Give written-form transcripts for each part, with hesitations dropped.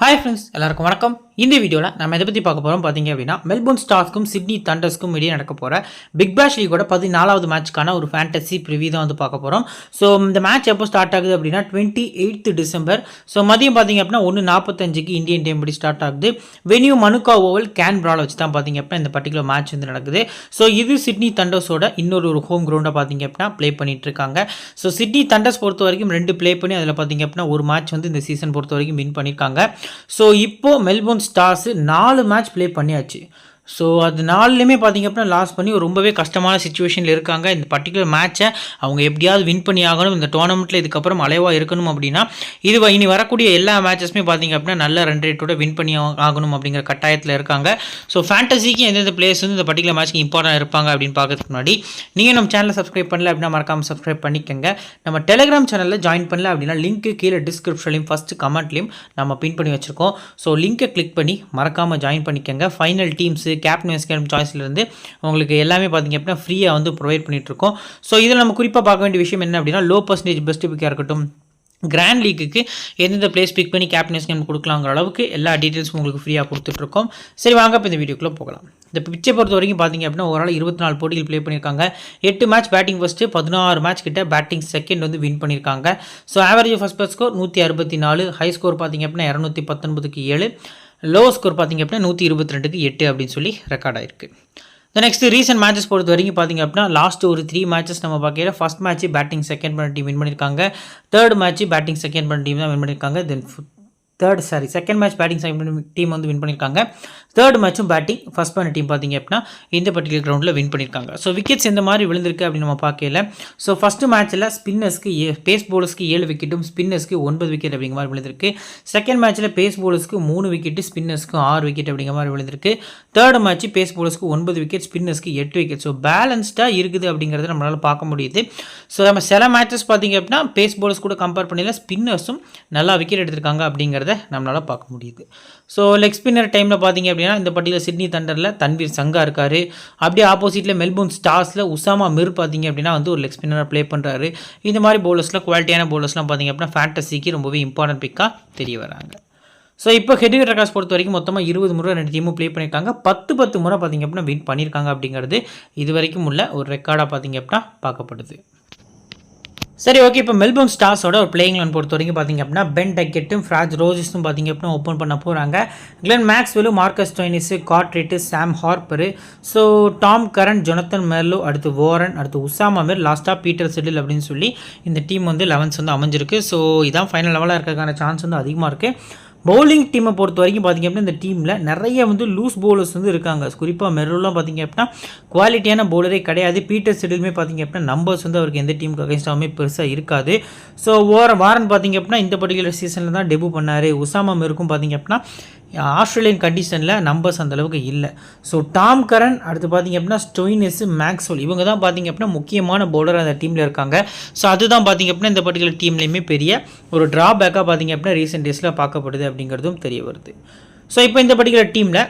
Hi friends, எல்லாருக்கும் வணக்கம். இந்த வீடியோவில் நம்ம எதை பற்றி பார்க்க போகிறோம் பார்த்தீங்க அப்படின்னா, மெல்போர்ன் ஸ்டார்ஸ்க்கும் சிட்னி தண்டர்ஸ்க்கும் இடையே நடக்க போகிற பிக் பேஷ் லீகோட 14வது மேட்ச்க்கான ஒரு ஃபேண்டசி ப்ரிவியூ தான் வந்து பார்க்க போகிறோம். ஸோ இந்த மேட்ச் எப்போ ஸ்டார்ட் ஆகுது அப்படின்னா 28 டிசம்பர். ஸோ மதியம் பார்த்தீங்க அப்படின்னா 1:45க்கு இந்தியன் டைம் படி ஸ்டார்ட் ஆகுது. வென்யூ மனுக்கா ஓவல் கேன்பராவில் வச்சு தான் பார்த்தீங்க அப்படின்னா இந்த பர்டிகுலர் மேட்ச் வந்து நடக்குது. ஸோ இது சிட்னி தண்டர்ஸோட இன்னொரு ஹோம் கிரவுண்டாக பார்த்தீங்க அப்படின்னா ப்ளே பண்ணிட்டு இருக்காங்க. ஸோ சிட்னி தண்டர்ஸ் பொறுத்த வரைக்கும் 2 ப்ளே பண்ணி அதில் பார்த்தீங்க அப்படின்னா ஒரு மேட்ச் வந்து இந்த சீசன் பொறுத்த வரைக்கும் வின் பண்ணியிருக்காங்க. ஸோ இப்போது மெல்போர்ன் ஸ்டார்ஸ் 4 மேட்ச் ப்ளே பண்ணியாச்சு. ஸோ அது 4லேயுமே பார்த்திங்க அப்படின்னா லாஸ் பண்ணி ரொம்பவே கஷ்டமான சுச்சுவேஷனில் இருக்காங்க. இந்த பர்டிகுலர் மேட்சை அவங்க எப்படியாவது வின் பண்ணி ஆகணும், இந்த டோர்னமெண்ட்டில் இதுக்கப்புறம் அலைவாக இருக்கணும் அப்படின்னா இனி வரக்கூடிய எல்லா மேட்சஸுமே பார்த்திங்க அப்படின்னா நல்ல ரன் ரேட்டோட வின் பண்ணி ஆகணும் அப்படிங்கிற கட்டாயத்தில் இருக்காங்க. ஸோ ஃபேண்டசிக்கு எந்தெந்த பிளேயர்ஸ் வந்து இந்த பர்டிகுலர் மேட்ச்க்கு இம்பார்ட்டன்ட் இருப்பாங்க அப்படின்னு பார்க்கறதுக்கு முன்னாடி நீங்கள் நம்ம சேனலை சப்ஸ்கிரைப் பண்ணல அப்படின்னா மறக்காமல் சப்ஸ்கிரைப் பண்ணிக்கோங்க. நம்ம டெலிகிராம் சேனலில் ஜாயின் பண்ணல அப்படின்னா லிங்க்கு கீழே டிஸ்கிரிப்ஷன்லையும் ஃபஸ்ட்டு கமெண்ட்லையும் நம்ம பின் பண்ணி வச்சுருக்கோம். ஸோ லிங்க்கை கிளிக் பண்ணி மறக்காமல் ஜாயின் பண்ணிக்கோங்க. Final teams captain vice captain சாய்ஸ்லேருந்து உங்களுக்கு எல்லாமே பார்த்திங்க அப்படின்னா ஃப்ரீயாக வந்து ப்ரொவைட் பண்ணிகிட்ருக்கோம். ஸோ இதில் நம்ம குறிப்பாக பார்க்க வேண்டிய விஷயம் என்ன அப்படின்னா, லோ பர்சன்டேஜ் பெஸ்ட் பிக்காக இருக்கட்டும், கிராண்ட் லீக்குக்கு எந்தெந்த பிளேஸ் பிக் பண்ணி கேப்டன் வைஸ் கேப்டன் கொடுக்கலாங்கிற அளவுக்கு எல்லா டீட்டெயில்ஸும் உங்களுக்கு ஃப்ரீயாக கொடுத்துட்ருக்கோம். சரி, வாங்க இப்போ இந்த வீடியோக்குள்ளே போகலாம். இந்த பிச்சை பொறுத்த வரைக்கும் பார்த்திங்க அப்படின்னா ஒரு 24 போட்டிகள் ப்ளே பண்ணியிருக்காங்க. 8 மேட்ச் பேட்டிங் ஃபஸ்ட்டு, 16 மேட்ச் கிட்ட பேட்டிங் செகண்ட் வந்து வின் பண்ணியிருக்காங்க. So average first base score 164, high score பார்த்திங்க அப்படின்னா 219க்கு 7, லோ ஸ்கோர் பார்த்திங்க அப்படின்னா 122க்கு 8 அப்படின்னு சொல்லி ரெக்கார்ட் ஆயிருக்கு. நெக்ஸ்ட் ரீசன்ட் மேட்சஸ் பொறுத்த வரைக்கும் பார்த்திங்க அப்படின்னா லாஸ்ட் ஒரு 3 மேட்சஸ் நம்ம பார்க்கல. ஃபஸ்ட் மேட்ச் பேட்டிங் செகண்ட் பண்ண டீம் வின் பண்ணியிருக்காங்க. தேர்ட் மேட்ச் பேட்டிங் செகண்ட் பண்ண டீம் தான் வின் பண்ணியிருக்காங்க. செகண்ட் மேட்ச் பேட்டிங் டீம் வந்து வின் பண்ணியிருக்காங்க. தேர்ட் மேட்சும் பேட்டிங் ஃபஸ்ட் பண்ண டீம் பார்த்திங்க அப்படின்னா இந்த பர்டிகுலர் கிரவுண்டில் வின் பண்ணியிருக்காங்க. ஸோ விக்கெட்ஸ் எந்த மாதிரி விழுந்திருக்கு அப்படின்னு நம்ம பார்க்கல. ஸோ ஃபஸ்ட்டு மேட்ச்சில் ஸ்பின்னர்ஸ்க்கு பேஸ் போலர்ஸ்க்கு 7 விக்கெட்டும் ஸ்பின்னர்ஸ்க்கு 9 விக்கெட் அப்படிங்கிற மாதிரி விழுந்திருக்கு. செகண்ட் மேட்ச்சில் பேஸ் போலர்ஸ்க்கு 3 விக்கெட்டு ஸ்பின்னர்ஸ்க்கு 6 விக்கெட் அப்படிங்கிற மாதிரி விழுந்திருக்கு. தேர்ட் மேட்ச் பேஸ் போலர்ஸ்க்கு 9 விக்கெட் ஸ்பின்னர்ஸ்க்கு 8 விக்கெட். ஸோ பேலன்ஸ்டாக இருக்குது அப்படிங்கிறத நம்மளால் பார்க்க முடியுது. ஸோ நம்ம சில மேட்சஸ் பார்த்திங்க அப்படின்னா பேஸ் போலர்ஸ் கூட கம்பேர் பண்ணல ஸ்பின்னர்ஸும் நல்லா விக்கெட் எடுத்திருக்காங்க அப்படிங்கிறத நம்மளால் பார்க்க முடியுது. ஸோ லெக் ஸ்பின்னர் டைமில் பார்த்திங்க அப்படின்னா இந்த பர்டிகுலர் சிட்னி தண்டரில் தன்வீர் சங்கா இருக்கார். அப்படியே ஆப்போசிட்டில் மெல்போர்ன் ஸ்டார்ஸில் உசாமா மிர் பார்த்திங்க அப்படின்னா வந்து ஒரு லெக் ஸ்பின்னராக ப்ளே பண்ணுறாரு. இந்த மாதிரி போலர்ஸில் குவாலிட்டியான போலர்ஸ்லாம் பார்த்திங்க அப்படின்னா ஃபேண்டசிக்கு ரொம்பவே இம்பார்ட்டன்ட் பிக்காக தெரிய வராங்க. ஸோ இப்போ ஹெட்விகேட் ரெக்கார்ட்ஸ் பொறுத்த வரைக்கும் மொத்தமாக 20 முறை 2 டீமும் ப்ளே பண்ணியிருக்காங்க. 10 முறை பார்த்திங்க அப்படின்னா வின் பண்ணியிருக்காங்க அப்படிங்கிறது இது வரைக்கும் உள்ள ஒரு ரெக்கார்டாக பார்த்திங்க அப்படின்னா பார்க்கப்படுது. சரி, ஓகே. இப்போ மெல்போர்ன் ஸ்டார்ஸோட ஒரு பிளேயிங் லெவன் பொறுத்த வரைக்கும் பார்த்திங்க அப்படின்னா பென் டக்கெட்டும் ஃப்ராஜ் ரோஜஸும் பார்த்திங்க அப்படின்னா ஓப்பன் பண்ண போகிறாங்க. கிளென் மேக்ஸ்வெலும் மார்க்கஸ் ஸ்டோய்னிஸு கார்ட்ரேட்டு சாம் ஹார்ப்பரு, ஸோ டாம் கரன், ஜொனத்தன் மெர்லோ, அடுத்து வாரன், அடுத்து உசாமா மிர், லாஸ்ட்டாக பீட்டர் சிடில் அப்படின்னு சொல்லி இந்த டீம் வந்து 11th வந்து அமைஞ்சிருக்கு. ஸோ இதான் ஃபைனல் லெவலாக இருக்கிறதுக்கான சான்ஸ் வந்து அதிகமாக இருக்குது. பவுலிங் டீமை பொறுத்த வரைக்கும் பார்த்திங்க அப்படின்னா இந்த டீமில் நிறைய வந்து லூஸ் பவுலர்ஸ் வந்து இருக்காங்க. குறிப்பாக மெர்லோலாம் பார்த்திங்க அப்படின்னா குவாலிட்டியான பவுலரே கிடையாது. பீட்டர் சிடிலுமே பார்த்திங்க அப்படின்னா நம்பர்ஸ் வந்து அவருக்கு எந்த டீமுக்கு அகைன்ஸ்டாகவே பெருசாக இருக்காது. ஸோ வாரன் பார்த்திங்க அப்படின்னா இந்த பர்டிகுலர் சீசனில் தான் டெபு பண்ணார். உசாமா மிருக்கும் பார்த்திங்க அப்படின்னா ஆஸ்திரேலியன் கண்டிஷனில் நம்பர்ஸ் அந்தளவுக்கு இல்லை. ஸோ டாம் கரன், அடுத்து பார்த்திங்க அப்படின்னா ஸ்டோய்னிஸ், மேக்ஸ்வெல், இவங்க தான் பார்த்திங்க அப்படின்னா முக்கியமான பவுலர் அந்த டீமில் இருக்காங்க. ஸோ அதுதான் பார்த்திங்க அப்படின்னா இந்த பர்டிகுலர் டீம்லேயுமே பெரிய ஒரு ட்ராபேக்காக பார்த்திங்க அப்படின்னா ரீசெண்ட் டேஸில் பார்க்கப்படுது அப்படிங்கிறதும் தெரிய வருது. ஸோ இப்போ இந்த பர்டிகுலர் டீமில்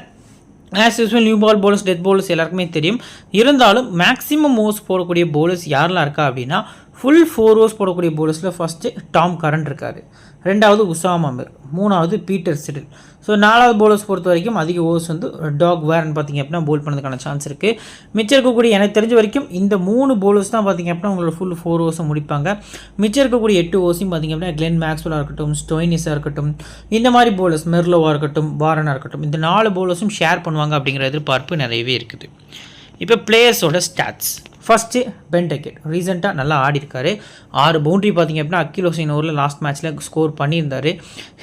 as usual new ball bowlers, death bowlers எல்லாருக்குமே தெரியும். இருந்தாலும் மேக்ஸிமம் ஓவர்ஸ் போடக்கூடிய பவுலர்ஸ் யாரெல்லாம் இருக்கா அப்படின்னா ஃபுல் 4 ஓவர்ஸ் போடக்கூடிய பவுலர்ஸில் ஃபஸ்ட்டு டாம் கரன் இருக்கார், 2வது உசாமா மிர், 3வது பீட்டர் சிடில். ஸோ 4வது பவுலர்ஸ் பொறுத்த வரைக்கும் அதிக ஓவர்ஸ் வந்து டாக் வாரன் பார்த்திங்க அப்படின்னா போல் பண்ணதுக்கான சான்ஸ் இருக்குது. மிச்சம் இருக்கக்கூடிய எனக்கு தெரிஞ்ச வரைக்கும் இந்த 3 பவுலர்ஸ் தான் பார்த்திங்க அப்படின்னா உங்களோட ஃபுல் 4 ஓவர்ஸும் முடிப்பாங்க. மிச்சம் இருக்கக்கூடிய 8 ஓவர்ஸையும் பார்த்திங்க அப்படின்னா கிளென் மேக்ஸ்வெல்லாக இருக்கட்டும், ஸ்டோய்னிஸாக இருக்கட்டும், இந்த மாதிரி பவுலர்ஸ் மெர்லோவாக இருக்கட்டும், வாரனாக இருக்கட்டும், இந்த 4 பவுலர்ஸும் ஷேர் பண்ணுவாங்க அப்படிங்கிற எதிர்பார்ப்பு நிறையவே இருக்குது. இப்போ பிளேயர்ஸோட ஸ்டாட்ஸ். ஃபஸ்ட்டு பென் டக்கெட் ரீசெண்டாக நல்லா ஆடிருக்காரு. 6 பவுண்ட்ரி பார்த்திங்க அப்படின்னா அக்கில் ஹுசைன் ஓவரில் லாஸ்ட் மேட்ச்சில் ஸ்கோர் பண்ணியிருந்தார்.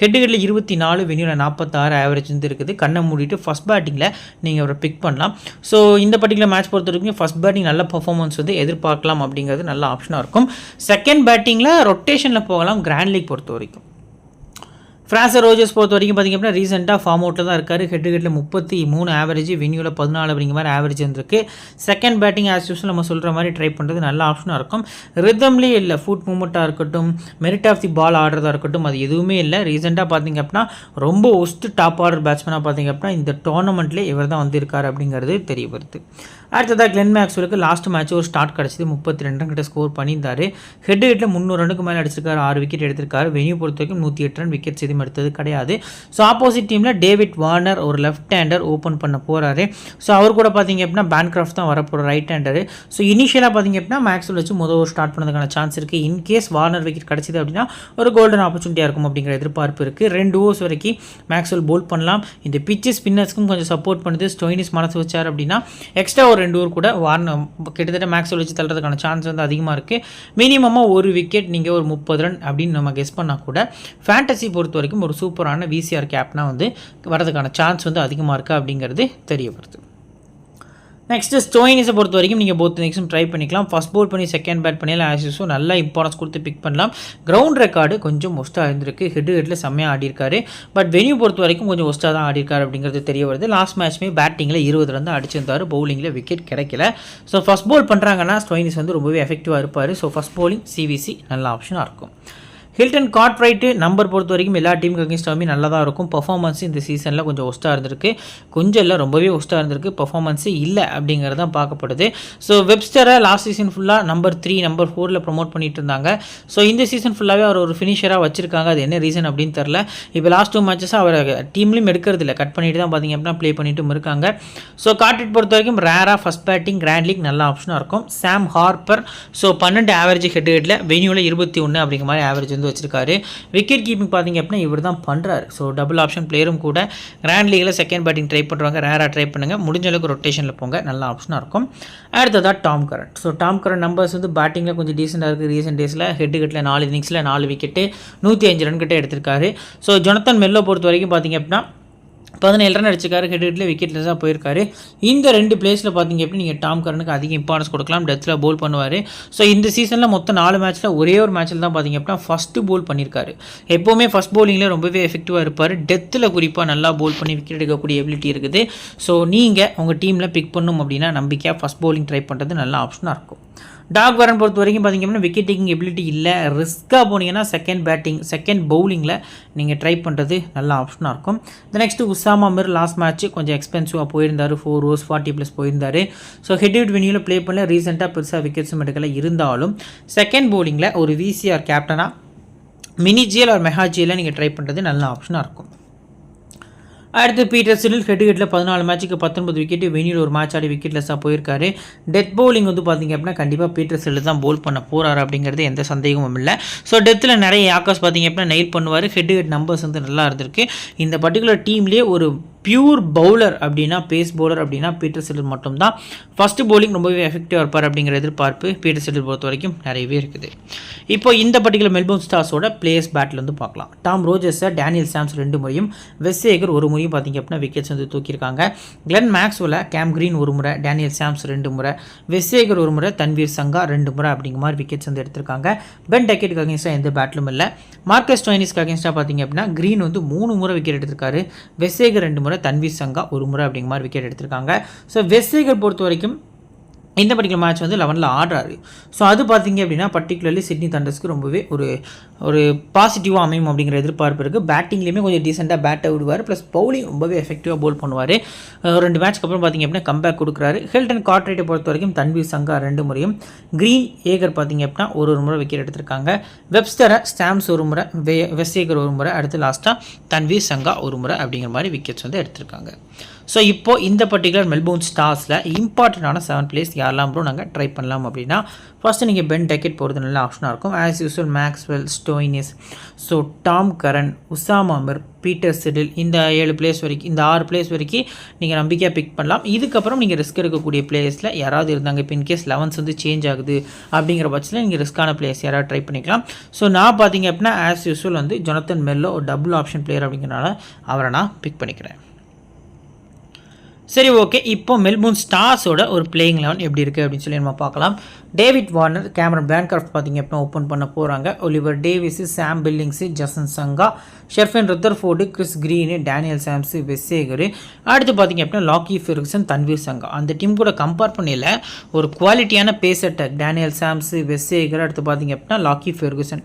ஹெட்டுகளில் 24, வெனியூவில் 46 ஆவரேஜ் வந்து இருக்குது. கண்ணை மூடிட்டு ஃபஸ்ட் பேட்டிங்கில் நீங்கள் அவரை பிக் பண்ணலாம். ஸோ இந்த பர்டிகுலர் மேட்ச் பொறுத்த வரைக்கும் ஃபஸ்ட் பேட்டிங் நல்ல பர்ஃபார்மன்ஸ் வந்து எதிர்பார்க்கலாம் அப்படிங்கிறது நல்ல ஆப்ஷனாக இருக்கும். செகண்ட் பேட்டிங்கில் ரொட்டேஷனில் போகலாம் கிராண்ட் லீக் பொறுத்த வரைக்கும். ஃப்ராசர் ரோஜர்ஸ் பொறுத்த வரைக்கும் பார்த்திங்க அப்படின்னா ரீசெண்டாக ஃபார்ம் அவுட்டில் தான் இருக்கார். ஹெட்டுகட்டில் 33 ஆவரேஜ், வென்யூவில் 14 அப்படிங்கிற மாதிரி ஆவரேஜ் வந்துருக்கு. செகண்ட் பேட்டிங் ஆஸ் யூஸ்வல் நம்ம சொல்கிற மாதிரி ட்ரை பண்ணுறது நல்ல ஆப்ஷனாக இருக்கும். ரிதம்லேயே இல்லை, ஃபுட் மூமெண்ட்டாக இருக்கட்டும், மெரிட் ஆஃப் தி பால் ஆடுறதா இருக்கட்டும், அது எதுவுமே இல்லை. ரீசெண்டாக பார்த்திங்க அப்படின்னா ரொம்ப ஒஸ்ட்டு டாப் ஆர்டர் பேட்ஸ்மேனாக பார்த்திங்க அப்படின்னா இந்த டோர்னமெண்ட்லேயே இவர் தான் வந்திருக்கார் அப்படிங்கிறது தெரிய வருது. அடுத்ததாக கிளென் மேக்ஸ்வெலுக்கு லாஸ்ட் மேட்ச் ஒரு ஸ்டார்ட் கிடச்சிது, 32 ரன் கிட்ட ஸ்கோர் பண்ணியிருந்தார். ஹெட் ஹிட்டில் 300 ரனுக்கு மேலே அடிச்சிருக்காரு, 6 விக்கெட் எடுத்திருக்காரு. வெனியூ பொறுத்த வரைக்கும் 108 ரன் விக்கெட்ஸ் எதுவும் எடுத்தது கிடையாது. ஸோ ஆப்போசிட் டீமில் டேவிட் வார்னர் ஒரு லெஃப்ட் ஹேண்டர் ஓப்பன் பண்ண போகிறாரு. ஸோ அவர் கூட பார்த்தீங்க அப்படின்னா பேன்கிராஃப்ட் தான் வரப்போகிற ரைட் ஹேண்டரு. ஸோ இனிஷியலாக பார்த்தீங்க அப்படின்னா மேக்ஸ்வெல் வச்சு முதல் ஸ்டார்ட் பண்ணதுக்கான சான்ஸ் இருக்குது. இன்கேஸ் வார்னர் விக்கெட் கிடச்சிது அப்படின்னா ஒரு கோல்டன் ஆப்பர்ச்சுனிட்டியாக இருக்கும் அப்படிங்கிற எதிர்பார்ப்பு இருக்குது. 2 ஓவர்ஸ் வரைக்கும் மேக்ஸ்வெல் போல் பண்ணலாம். இந்த பிச்சு ஸ்பின்னர்ஸ்க்கும் கொஞ்சம் சப்போர்ட் பண்ணுது. ஸ்டோயினிஸ் மனசு வச்சார் அப்படின்னா எக்ஸ்ட்ரா ஒரு 2 ஓவர் கூட கிட்டத்தட்ட மேக்ஸ்வெல் வச்சு தள்ளுறதுக்கான சான்ஸ் வந்து அதிகமாக இருக்குது. மினிமமாக ஒரு விக்கெட் நீங்கள் ஒரு 30 ரன் அப்படின்னு நம்ம கெஸ் பண்ணால் கூட ஃபேண்டசி பொறுத்த வரைக்கும் ஒரு சூப்பரான விசிஆர் கேப்னா வந்து வரதுக்கான சான்ஸ் வந்து அதிகமாக இருக்குது அப்படிங்கிறது தெரிய வருது. நெக்ஸ்ட்டு ஸ்டோயினிஸை பொறுத்த வரைக்கும் நீங்கள் போத் நெக்ஸ்ட்டும் ட்ரை பண்ணிக்கலாம். ஃபஸ்ட் போல் பண்ணி செகண்ட் பேட் பண்ணியில் ஆசிஸும் நல்லா இம்பார்ட்டன்ஸ் கொடுத்து பிக் பண்ணலாம். கிரவுண்ட் ரெக்கார்டு கொஞ்சம் ஒஸ்ட்டாக இருந்திருக்கு, ஹெட்டில் செம்மையாக ஆடிருக்காரு. பட் வெனியூ பொறுத்த வரைக்கும் கொஞ்சம் ஒஸ்ட்டாக தான் ஆடிருக்காரு அப்படிங்கிறது தெரிய வருது. லாஸ்ட் மேட்ச்மே பேட்டிங்கில் 20 ரன் தான் அடிச்சிருந்தார், பவுலிங்கில் விக்கெட் கிடைக்கல. ஸோ ஃபஸ்ட் போல் பண்ணுறாங்கன்னா ஸ்டோயினிஸ் வந்து ரொம்பவே எஃபெக்டிவாக இருப்பார். ஸோ ஃபஸ்ட் போலிங் சிவிசி நல்ல ஆப்ஷனாக இருக்கும். ஹில்டன் கார்ட்ரைட்டு நம்பர் பொறுத்த வரைக்கும் எல்லா டீமுக்கு அகேன்ஸ்டாகவே நல்லா தான் இருக்கும். பர்ஃபார்மன்ஸ் இந்த சீசனில் கொஞ்சம் ஒஸ்ட்டாக இருந்திருக்கு, கொஞ்சம் இல்லை ரொம்பவே ஒஸ்ட்டாக இருந்திருக்கு. பர்ஃபார்மன்ஸு இல்லை அப்படிங்கிறது தான் பார்க்கப்படுது. ஸோ வெப்ஸ்டரை லாஸ்ட் சீசன் ஃபுல்லாக நம்பர் 3 நம்பர் 4 ப்ரொமோட் பண்ணிட்டு இருந்தாங்க. ஸோ இந்த சீசன் ஃபுல்லாகவே அவர் ஒரு ஃபினிஷராக வச்சிருக்காங்க. அது என்ன ரீசன் அப்படின்னு தெரில. இப்போ லாஸ்ட் 2 மேட்சஸாக அவர் டீம்லையும் எடுக்கிறது இல்லை, கட் பண்ணிட்டு தான் பார்த்தீங்க அப்படின்னா ப்ளே பண்ணிட்டும் இருக்காங்க. ஸோ கார்ட்ரைட் பொறுத்த வரைக்கும் ரேராக ஃபஸ்ட் பேட்டிங் கிராண்ட் லீக் நல்ல ஆப்ஷனாக இருக்கும். சாம் ஹார்ப்பர் ஸோ 12 ஆவரேஜ் ஹெட்டில் வெனியூவில் 21 அப்படிங்கிற மாதிரி ஆவரேஜ் வந்து வச்சிருக்காரு. விக்கெட் கீப்பிங் பார்த்தீங்க அப்படின்னா இவர் தான் பண்ணுறாரு. ஸோ டபுள் ஆப்ஷன் பிளேயரும் கூட. கிராண்ட் லீகில் செகண்ட் பேட்டிங் ட்ரை பண்ணுறாங்க, ரேராக ட்ரை பண்ணுங்கள், முடிஞ்ச அளவுக்கு ரொட்டேஷனில் போங்க, நல்ல ஆப்ஷனாக இருக்கும். அடுத்ததாக Tom current. So Tom current numbers வந்து பேட்டிங்கில் கொஞ்சம் டீசெண்டாக இருக்குது. ரீசெண்ட் டேஸில் ஹெட்டுக்கிட்டில் 4 இன்னிங்ஸில் 4 விக்கெட்டு 105 ரன் கிட்டே எடுத்திருக்காரு. ஸோ ஜொனத்தன் மெல்லோ பொறுத்த வரைக்கும் பார்த்தீங்க அப்படின்னா 17 ரன் அடிச்சிருக்காரு, ஹெட்டில் விக்கெட்லெஸ்ஸாக போயிருக்காரு. இந்த 2 பிளேஸில் பார்த்தீங்க அப்படின்னா நீங்கள் டாம் கரனுக்கு அதிக இம்பார்ட்டன்ஸ் கொடுக்கலாம். டெத்தில் போல் பண்ணுவார். ஸோ இந்த சீசனில் மொத்தம் 4 மேட்ச்சில் ஒரே ஒரு மேட்ச்சில் தான் பார்த்தீங்க அப்படின்னா ஃபஸ்ட்டு போல் பண்ணியிருக்காரு. எப்போவுமே ஃபஸ்ட் போலிங்கில் ரொம்பவே எஃபெக்டிவாக இருப்பார். டெத்தில் குறிப்பாக நல்லா போல் பண்ணி விக்கெட் எடுக்கக்கூடிய எபிலிட்டி இருக்குது. ஸோ நீங்கள் உங்கள் டீமில் பிக் பண்ணணும் அப்படின்னா நம்பிக்கையாக ஃபஸ்ட் போலிங் ட்ரை பண்ணுறது நல்ல ஆப்ஷனாக இருக்கும். டாக் வாரன் பொறுத்த வரைக்கும் பார்த்தீங்க அப்படின்னா விக்கெட் டேக்கிங் எபிலிட்டி இல்லை. ரிஸ்க்காக போனீங்கன்னா செகண்ட் பேட்டிங் செகண்ட் பவுலிங்கில் நீங்கள் ட்ரை பண்ணுறது நல்ல ஆப்ஷனாக இருக்கும். Next Usama Mir last match கொஞ்சம் எக்ஸ்பென்சிவாக போயிருந்தார், 4 overs 40+ போயிருந்தார். ஸோ ஹெட் வெனியூவில் ப்ளே பண்ணல, ரீசெண்டாக பெருசாக விக்கெட்ஸும் எடுக்கல. இருந்தாலும் செகண்ட் பவுலிங்கில் ஒரு விசிஆர் கேப்டனாக மினி ஜிஎல் ஒரு மெகா ஜிஎல்ல நீங்கள் ட்ரை பண்ணுறது நல்ல ஆப்ஷனாக இருக்கும். அடுத்து பீட்டர் சிடில் ஹெட்டில் 14 மேட்சுக்கு 19 விக்கெட்டு, வெனியூர் ஒரு மேட்ச் ஆடி விக்கெட்லெஸ்ஸாக போயிருக்காரு. டெத் பவுலிங் வந்து பார்த்திங்க அப்படின்னா கண்டிப்பாக பீட்டர் சிடில் தான் போல் பண்ண போகிறாரு அப்படிங்கிறது எந்த சந்தேகமும் இல்லை. ஸோ டெத்தில் நிறைய யாக்கர்ஸ் பார்த்திங்க அப்படின்னா நெயில் பண்ணுவார். ஹெட் நம்பர்ஸ் வந்து நல்லா இருந்திருக்கு. இந்த பர்டிகுலர் டீம்லேயே ஒரு பியூர் பவுலர் அப்படின்னா பேஸ் பவுலர் அப்படின்னா பீட்டர் சிடில் மட்டும்தான். ஃபஸ்ட்டு பவுலிங் ரொம்பவே எஃபெக்டிவாக இருப்பார் அப்படிங்கிற எதிர்பார்ப்பு பீட்டர் சிடில் பொறுத்த வரைக்கும் நிறையவே இருக்குது. இப்போ இந்த பர்டிகுலர் மெல்போர்ன் ஸ்டார்ஸோட பிளேயர்ஸ் பேட்டில் வந்து பார்க்கலாம். டாம் ரோஜர்ஸை டேனியல் சாம்ஸ் 2 முறையும், வெஸ் ஏகர் 1 முறையும் பார்த்திங்க அப்படின்னா விக்கெட்ஸ் வந்து தூக்கியிருக்காங்க. கிளென் மேக்ஸ்வெல்ல கேம் கிரீன் 1 முறை, டேனியல் சாம்ஸ் 2 முறை, வெஸ் ஏகர் 1 முறை, தன்வீர் சங்கா 2 முறை அப்படிங்கிற மாதிரி விக்கெட்ஸ் வந்து எடுத்திருக்காங்க. பென் டக்கெட்டுக்கு அகேன்ஸ்டாக எந்த பேட்டிலும் இல்லை. மார்க்கஸ் ஸ்டோயினிஸ்க்கு அகேன்ஸ்டாக பார்த்திங்க அப்படின்னா கிரீன் வந்து 3 முறை விக்கெட் எடுத்திருக்காரு, வெஸ் ஏகர் 2 முறை, தன்வீர் சங்கா 1 முறை அப்படிங்கிற மாதிரி விக்கெட் எடுத்திருக்காங்க. ஸோ வெஸ் ஏகர் பொறுத்த வரைக்கும் இந்த பர்டிகுலர் மேட்ச் வந்து 11ல் ஆடுறாரு. ஸோ அது பார்த்தீங்க அப்படின்னா பர்டிகுலர்லி சிட்னி தண்டர்ஸ்க்கு ரொம்பவே ஒரு பாசிட்டிவாக அமையும் அப்படிங்கிற எதிர்பார்ப்பு இருக்குது. பேட்டிங்லேயுமே கொஞ்சம் டீசெண்டாக பேட்டை விடுவார், ப்ளஸ் பவுலிங் ரொம்பவே எஃபெக்டிவாக போல் பண்ணுவார். 2 மேட்ச்க்கு அப்புறம் பார்த்திங்க அப்படின்னா கம்பேக் கொடுக்குறாரு. ஹில்டன் கார்ட்ரைட்டை பொறுத்த வரைக்கும் தன்வீர் சங்கா 2 முறையும், கிரீன் ஏகர் பார்த்திங்க அப்படின்னா ஒரு முறை விக்கெட் எடுத்திருக்காங்க. வெப்ஸ்டரை ஸ்டாம்ஸ் 1 முறை, வெஸ் ஏகர் 1 முறை, அடுத்து லாஸ்ட்டாக தன்வீர் சங்கா 1 முறை அப்படிங்கிற மாதிரி விக்கெட்ஸ் வந்து எடுத்திருக்காங்க. ஸோ இப்போது இந்த பர்டிகுலர் மெல்போர்ன் ஸ்டார்ஸில் இம்பார்ட்டண்டான 7 பிளேஸ் யாரெல்லாம் ப்ரோ நாங்கள் ட்ரை பண்ணலாம் அப்படின்னா ஃபஸ்ட்டு நீங்கள் பென் டக்கெட் போகிறது நல்ல ஆப்ஷனாக இருக்கும். As usual Maxwell, Stoinis, so Tom Curran, Usama Mir, Peter Siddle, இந்த 7 பிளேஸ் வரைக்கும், இந்த 6 பிளேஸ் வரைக்கும் நீங்கள் நம்பிக்கையாக பிக் பண்ணலாம். இதுக்கப்புறம் நீங்கள் ரிஸ்க் எடுக்கக்கூடிய பிளேயர்ஸில் யாராவது இருந்தாங்க, இப்போ இன்கேஸ் 11s வந்து சேஞ்ச் ஆகுது அப்படிங்கிற பட்சத்தில் நீங்கள் ரிஸ்க்கான பிளேயர்ஸ் யாராவது ட்ரை பண்ணிக்கலாம். ஸோ நான் பார்த்தீங்க அப்படின்னா ஆஸ் யூஸ்வல் வந்து ஜொனத்தன் மெல்லோ ஒரு டபுள் ஆப்ஷன் பிளேயர் அப்படிங்கிறனால அவரை நான் பிக் பண்ணிக்கிறேன். சரி, ஓகே. இப்போ மெல்போர்ன் ஸ்டார்ஸோட ஒரு பிளேயிங் 11 எப்படி இருக்குது அப்படின்னு சொல்லி நம்ம பார்க்கலாம். டேவிட் வார்னர், கேமரன் பேன்கிராஃப்ட் பார்த்திங்க அப்படின்னா ஓப்பன் பண்ண போகிறாங்க. ஒலிவர் டேவிஸு, சாம் பில்லிங்ஸு, ஜசன் சங்கா, ஷெர்ஃபன் ரத்தர்ஃபோர்டு, கிறிஸ் கிரீனு, டேனியல் சாம்ஸு, வெஸ் ஏகர், அடுத்து பார்த்திங்க அப்படின்னா லாக்கி ஃபெர்குசன், தன்வீர் சங்கா. அந்த டீம் கூட கம்பேர் பண்ணல ஒரு குவாலிட்டியான பேஸ் அட்டாக் டேனியல் சாம்ஸு, வெஸ் ஏகர், அடுத்து பார்த்திங்க அப்படின்னா லாக்கி ஃபெர்குசன்.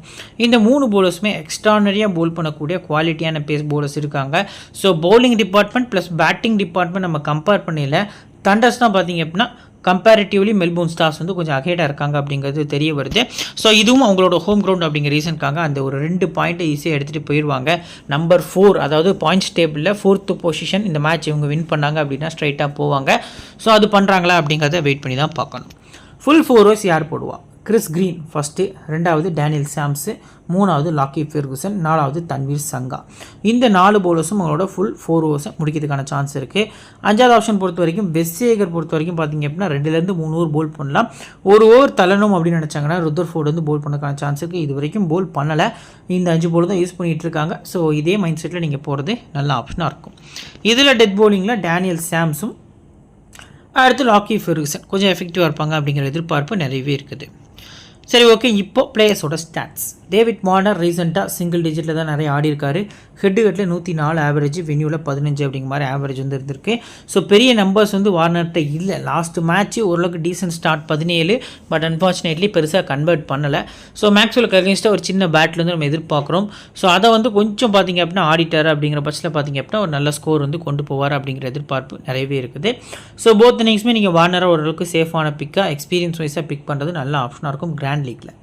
இந்த 3 போலர்ஸுமே எக்ஸ்ட்ரானரியாக போல் பண்ணக்கூடிய குவாலிட்டியான பேஸ் போலர்ஸ் இருக்காங்க. So bowling department plus batting department நம்ம கம்பேர் பண்ணல. தண்டர்ஸ்னால் பார்த்திங்க அப்படின்னா கம்பேரிட்டிவ்லி மெல்போர்ன் ஸ்டார்ஸ் வந்து கொஞ்சம் அகேடாக இருக்காங்க அப்படிங்கிறது தெரிய வருது. ஸோ இதுவும் அவங்களோட ஹோம் கிரவுண்ட் அப்படிங்கிற ரீசனுக்காக அந்த ஒரு 2 பாயிண்ட்டை ஈஸியாக எடுத்துகிட்டு போயிடுவாங்க. நம்பர் 4 அதாவது பாயிண்ட்ஸ் டேபிளில் 4th பொசிஷன் இந்த மேட்ச் இவங்க வின் பண்ணாங்க அப்படின்னா ஸ்ட்ரைட்டாக போவாங்க. ஸோ அது பண்ணுறாங்களா அப்படிங்கிறத வெயிட் பண்ணி தான் பார்க்கணும். ஃபுல் ஃபோர்வர்ஸ் யார் போடுவா? கிறிஸ் கிரீன் ஃபஸ்ட்டு, 2வது டேனியல் சாம்ஸு, 3வது லாக்கி ஃபெர்குசன், 4வது தன்வீர் சங்கா. இந்த 4 பவுலர்ஸும் அவங்களோட ஃபுல் 4 ஓவர்ஸை முடிக்கிறதுக்கான சான்ஸ் இருக்குது. 5வது ஆப்ஷன் பொறுத்த வரைக்கும் வெஸ்ட் பொறுத்த வரைக்கும் பார்த்திங்க அப்படின்னா 2லேருந்து 3 ஓவர் போல் பண்ணலாம். ஒரு ஓவர் தள்ளணும் அப்படின்னு நினச்சாங்கன்னா ருதர்ஃபோர்டு வந்து போல் பண்ணதுக்கான சான்ஸ் இருக்குது. இது வரைக்கும் போல் பண்ணலை, இந்த 5 போல் தான் யூஸ் பண்ணிகிட்டு இருக்காங்க. ஸோ இதே மைண்ட் செட்டில் நீங்கள் போகிறது நல்ல ஆப்ஷனாக இருக்கும். இதில் டெத் பவுலிங்கில் டேனியல் சாம்ஸும் அடுத்து லாக்கி ஃபெர்குசன் கொஞ்சம் எஃபெக்டிவாக இருப்பாங்க அப்படிங்கிற எதிர்பார்ப்பு நிறையவே இருக்குது. சரி, ஓகே. இப்போ பிளேயர்ஸோட ஸ்டாட்ஸ். டேவிட் வார்னர் ரீசெண்டாக சிங்கிள் டிஜிட்டில் தான் நிறைய ஆடி இருக்காரு. ஹெட்டுகட்டில் 104 ஆவரேஜ், வென்யூவில் 15 அப்படிங்கிற மாதிரி ஆவரேஜ் வந்து இருந்திருக்கு. ஸோ பெரிய நம்பர்ஸ் வந்து வார்னர்கிட்ட இல்லை. லாஸ்ட் மேட்ச் ஓரளவுக்கு டீசென்ட் ஸ்டார்ட் 17, பட் அன்ஃபார்ச்சுனேட்லி பெருசாக கன்வெர்ட் பண்ணலை. ஸோ மேக்ஸ்வெலுக்கு அகேன்ஸ்டாக ஒரு சின்ன பேட்டில் வந்து நம்ம எதிர்பார்க்குறோம். ஸோ அதை வந்து கொஞ்சம் பார்த்திங்க அப்படின்னா ஆடிட்டார் அப்படிங்கிற பட்சத்தில் பார்த்திங்க அப்படின்னா ஒரு நல்ல ஸ்கோர் வந்து கொண்டு போவார் அப்படிங்கிற எதிர்பார்ப்பு நிறையவே இருக்குது. ஸோ போத் இன்னிங்ஸுமே நீங்கள் வார்னரை ஓரளவுக்கு சேஃபான பிக்காக எக்ஸ்பீரியன்ஸ் வைஸாக பிக் பண்ணுறது நல்ல ஆப்ஷனாக இருக்கும் கிராண்ட் லீக்கில்.